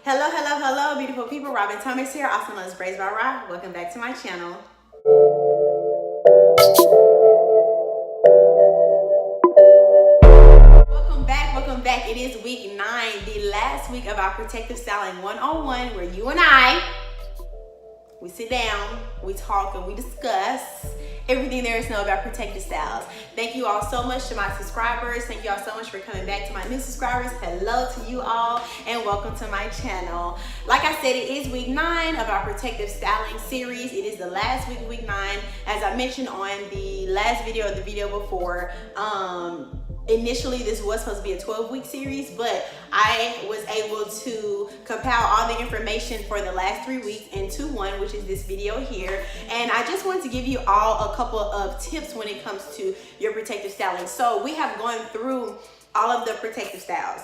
Hello, hello, hello, beautiful people. Robin Thomas here, also known as Braids by Rob. Welcome back to my channel. Welcome back. It is week 9, the last week of our Protective Styling 101, where you and I, we sit down, we talk, and we discuss everything there is to know about protective styles. Thank you all so much to my subscribers. Thank you all so much for coming back. To my new subscribers, hello to you all and welcome to my channel. Like I said, it is week 9 of our protective styling series. It is the last week of week 9. As I mentioned on the last video or the video before, initially this was supposed to be a 12-week series, but I was able to compile all the information for the last 3 weeks into one, which is this video here. And I just wanted to give you all a couple of tips when it comes to your protective styling. So we have gone through all of the protective styles.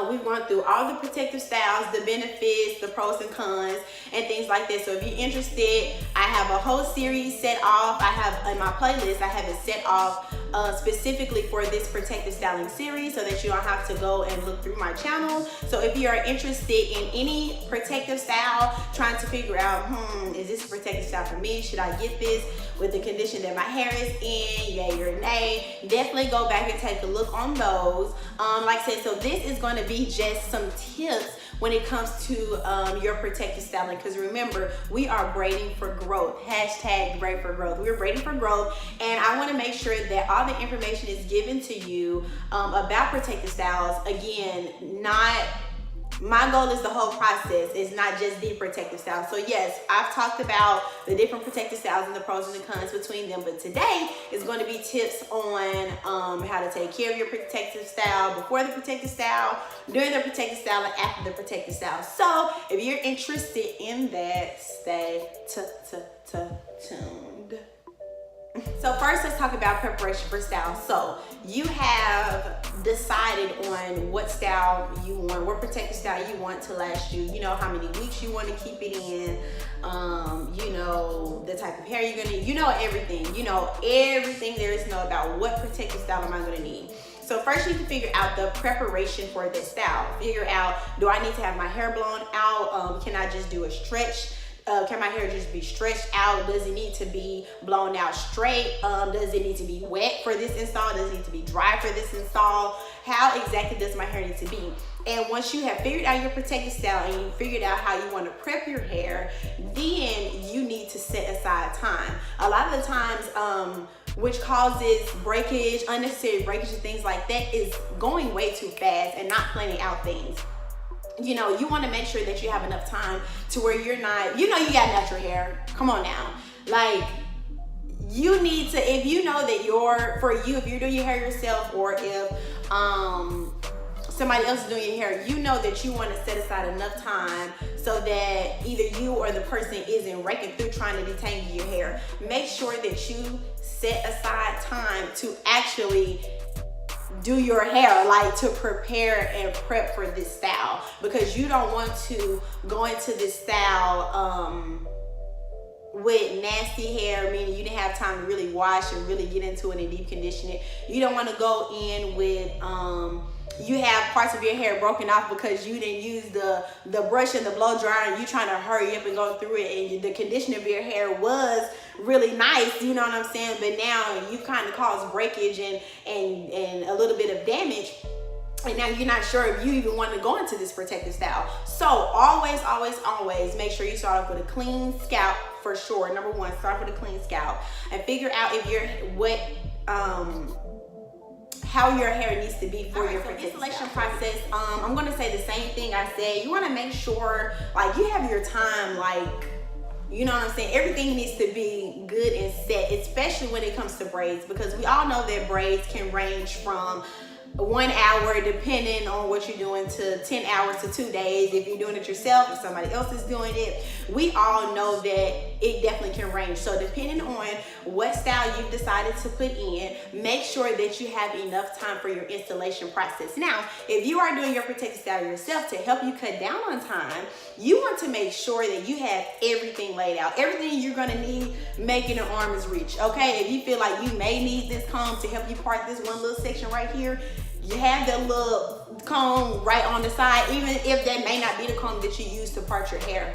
We've gone through all the protective styles, the benefits, the pros and cons, and things like that. So if you're interested, I have a whole series set off. I have in my playlist, I have it set off specifically for this protective styling series, so that you don't have to go and look through my channel. So if you are interested in any protective style, trying to figure out, is this a protective style for me? Should I get this with the condition that my hair is in? Yay or nay? Definitely go back and take a look on those. Like I said, so this is going to be just some tips when it comes to your protective styling, because remember, we are braiding for growth. Hashtag braid for growth. We're braiding for growth, and I want to make sure that all the information is given to you about protective styles. Again, my goal is the whole process. It's not just the protective style. So yes, I've talked about the different protective styles and the pros and the cons between them, but today is going to be tips on how to take care of your protective style, before the protective style, during the protective style, and after the protective style. So if you're interested in that, stay tuned. So first, let's talk about preparation for style. So you have decided on what style you want, what protective style you want to last you. You know how many weeks you want to keep it in. You know the type of hair you're gonna need. You know everything. You know everything there is to know about what protective style am I gonna need. So first you need to figure out the preparation for this style. Figure out, do I need to have my hair blown out? Can I just do a stretch? Can my hair just be stretched out? Does it need to be blown out straight? Does it need to be wet for this install? Does it need to be dry for this install? How exactly does my hair need to be? And once you have figured out your protective style and you figured out how you want to prep your hair, then you need to set aside time. A lot of the times, which causes breakage, unnecessary breakage and things like that, is going way too fast and not planning out things. You know, you want to make sure that you have enough time to where you're not, you know, you got natural hair. Come on now. Like, you need to, if you know that if you're doing your hair yourself, or if somebody else is doing your hair, you know that you want to set aside enough time so that either you or the person isn't raking through trying to detangle your hair. Make sure that you set aside time to actually do your hair, like to prepare and prep for this style, because you don't want to go into this style with nasty hair, meaning you didn't have time to really wash and really get into it and deep condition it. You don't want to go in with you have parts of your hair broken off because you didn't use the brush and the blow dryer, and you trying to hurry up and go through it, and the condition of your hair was really nice, you know what I'm saying, but now you kind of caused breakage and a little bit of damage, and now you're not sure if you even want to go into this protective style. So always make sure you start off with a clean scalp for sure. Number one, start with a clean scalp and figure out if how your hair needs to be for your installation process. I'm gonna say the same thing I said. You want to make sure, like, you have your time, like, you know what I'm saying, everything needs to be good and set, especially when it comes to braids, because we all know that braids can range from 1 hour, depending on what you're doing, to 10 hours to 2 days if you're doing it yourself, if somebody else is doing it. We all know that it definitely can range. So depending on what style you've decided to put in, make sure that you have enough time for your installation process. Now, if you are doing your protective style yourself, to help you cut down on time, you want to make sure that you have everything laid out, everything you're gonna need, making an arm's reach. Okay, if you feel like you may need this comb to help you part this one little section right here, you have that little comb right on the side, even if that may not be the comb that you use to part your hair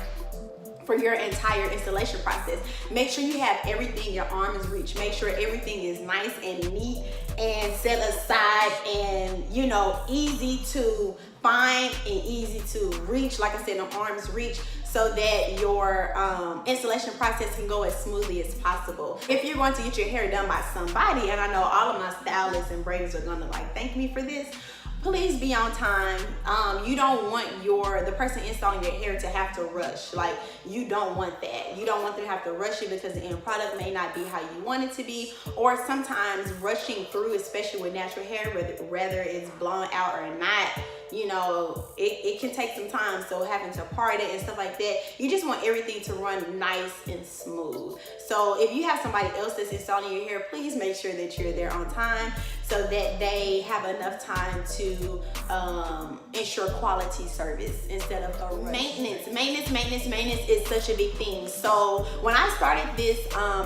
for your entire installation process. Make sure you have everything your arms reach. Make sure everything is nice and neat and set aside and, you know, easy to find and easy to reach. Like I said, the arms reach, so that your installation process can go as smoothly as possible. If you're going to get your hair done by somebody, and I know all of my stylists and braiders are gonna like thank me for this, please be on time. You don't want the person installing your hair to have to rush. Like, you don't want that. You don't want them to have to rush it because the end product may not be how you want it to be. Or sometimes rushing through, especially with natural hair, whether it's blown out or not, you know, it can take some time. So having to part it and stuff like that, you just want everything to run nice and smooth. So if you have somebody else that's installing your hair, please make sure that you're there on time so that they have enough time to ensure quality service instead of a rush. Maintenance is such a big thing. So when I started this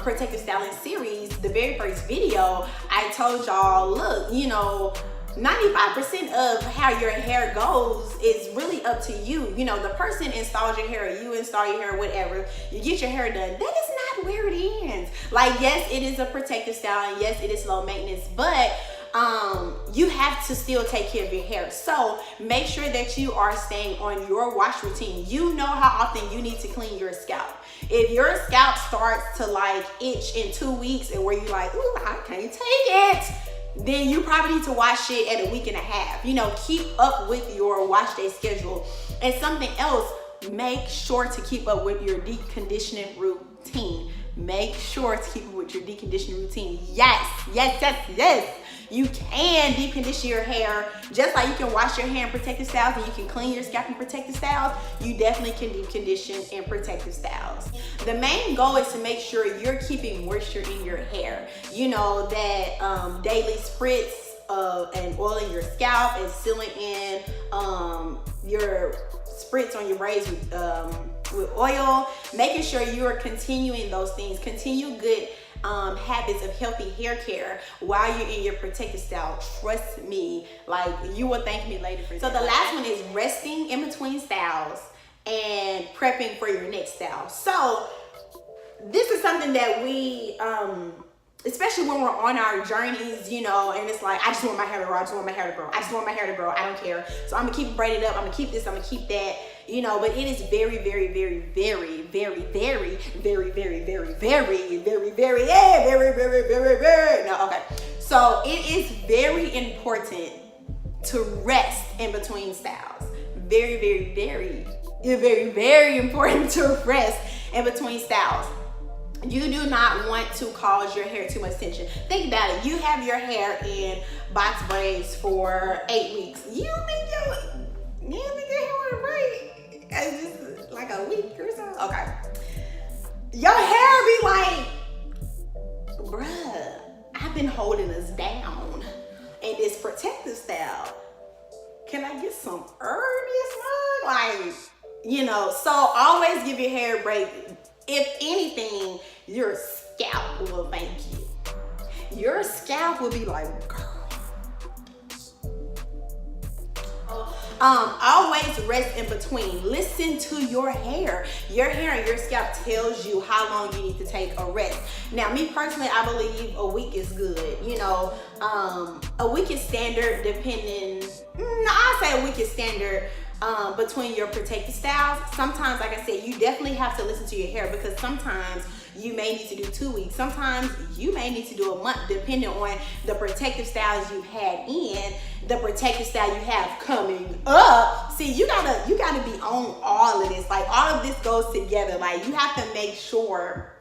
protective styling series, the very first video, I told y'all, look, you know, 95% of how your hair goes is really up to you. You know, the person installs your hair, or you install your hair, whatever, you get your hair done. That is not where it ends. Like, yes, it is a protective style, and yes, it is low maintenance, but you have to still take care of your hair. So make sure that you are staying on your wash routine. You know how often you need to clean your scalp. If your scalp starts to like itch in 2 weeks and where you like, ooh, I can't take it, then you probably need to wash it at a week and a half. You know, keep up with your wash day schedule. And something else, make sure to keep up with your deep conditioning routine. Make sure to keep up with your deep conditioning routine. Yes. You can deep condition your hair just like you can wash your hair in protective styles and you can clean your scalp in protective styles. You definitely can deep condition in protective styles. The main goal is to make sure you're keeping moisture in your hair. You know, that daily spritz and oil in your scalp and sealing in your spritz on your braids with oil. Making sure you are continuing those things. Continue good habits of healthy hair care while you're in your protective style. Trust me, like, you will thank me later for that. So the last one is resting in between styles and prepping for your next style. So this is something that we especially when we're on our journeys, you know, and it's like, I just want my hair to grow, I just want my hair to grow, I just want my hair to grow, I don't care. So I'm gonna keep it braided up, I'm gonna keep this, I'm gonna keep that, you know, but it is very, no, okay. So it is very important to rest in between styles. Very important to rest in between styles. You do not want to cause your hair too much tension. Think about it. You have your hair in box braids for 8 weeks. You think your hair want to braid? It's just like a week or so. Okay. Your hair be like, bruh, I've been holding us down in this protective style. Can I get some earnest one? Like, you know, so always give your hair a break. If anything, your scalp will thank you. Your scalp will be like, girl. Always rest in between. Listen to your hair. Your hair and your scalp tells you how long you need to take a rest. Now, me personally, I believe a week is good. You know, a week is standard depending, I say a week is standard between your protective styles. Sometimes, like I said, you definitely have to listen to your hair because sometimes you may need to do 2 weeks. Sometimes you may need to do a month depending on the protective styles you've had in, the protective style you have coming up. See, you gotta be on all of this. Like, all of this goes together. Like, you have to make sure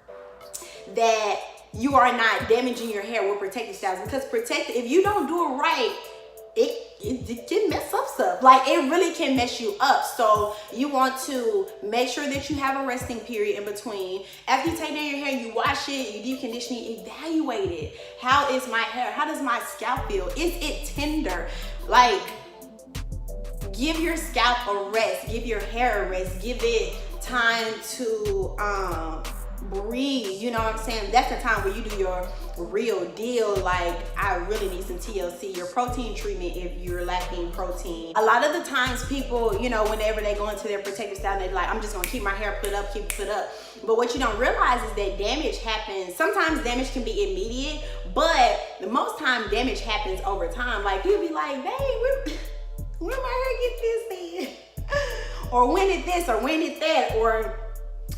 that you are not damaging your hair with protective styles, because if you don't do it right, it can mess up stuff. Like, it really can mess you up. So you want to make sure that you have a resting period in between. After you take down your hair, you wash it, you deep condition it, evaluate it. How is my hair? How does my scalp feel? Is it tender? Like, give your scalp a rest. Give your hair a rest. Give it time to breathe. You know what I'm saying? That's the time where you do your real deal. Like, I really need some TLC, your protein treatment if you're lacking protein. A lot of the times people, you know, whenever they go into their protective style, they're like, I'm just gonna keep my hair put up, keep it put up. But what you don't realize is that damage happens. Sometimes damage can be immediate, but the most time damage happens over time. Like, you'll be like, dang, where my hair get this then? Or when did this, or when did that, or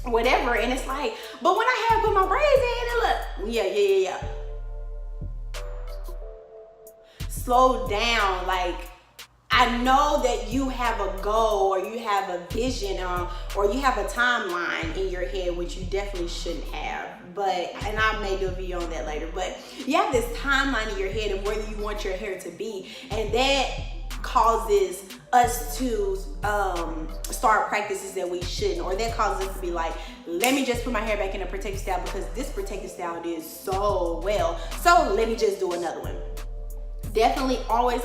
whatever. And it's like, but when I had put my braids in, and look, yeah. Slow down. Like, I know that you have a goal, or you have a vision, or you have a timeline in your head, which you definitely shouldn't have. But, and I may do a video on that later, but you have this timeline in your head of where you want your hair to be, and that causes us to start practices that we shouldn't, or that causes us to be like, let me just put my hair back in a protective style because this protective style did so well, so let me just do another one. Definitely always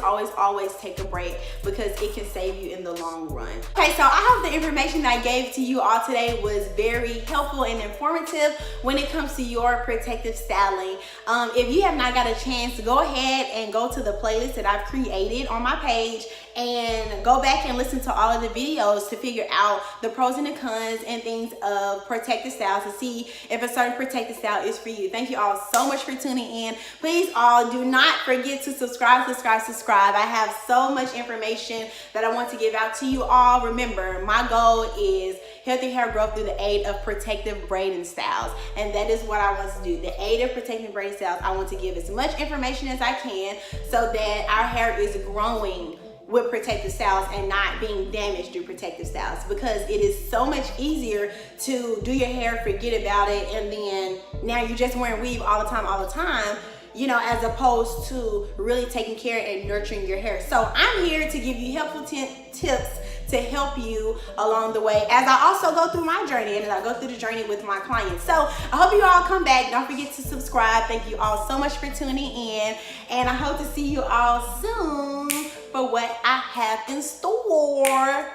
take a break, because it can save you in the long run. Okay, so I hope the information that I gave to you all today was very helpful and informative when it comes to your protective styling. If you have not got a chance, go ahead and go to the playlist that I've created on my page and go back and listen to all of the videos to figure out the pros and the cons and things of protective styles, to see if a certain protective style is for you. Thank you all so much for tuning in. Please all do not forget to subscribe. I have so much information that I want to give out to you all. Remember, my goal is healthy hair growth through the aid of protective braiding styles, and that is what I want to do. The aid of protective braiding styles, I want to give as much information as I can so that our hair is growing with protective styles and not being damaged through protective styles, because it is so much easier to do your hair, forget about it, and then now you're just wearing weave all the time, you know, as opposed to really taking care and nurturing your hair. So I'm here to give you helpful tips to help you along the way, as I also go through my journey and as I go through the journey with my clients. So I hope you all come back. Don't forget to subscribe. Thank you all so much for tuning in, and I hope to see you all soon for what I have in store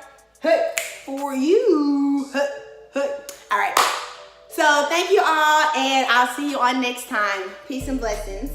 for you. All right. So thank you all, and I'll see you on next time. Peace and blessings.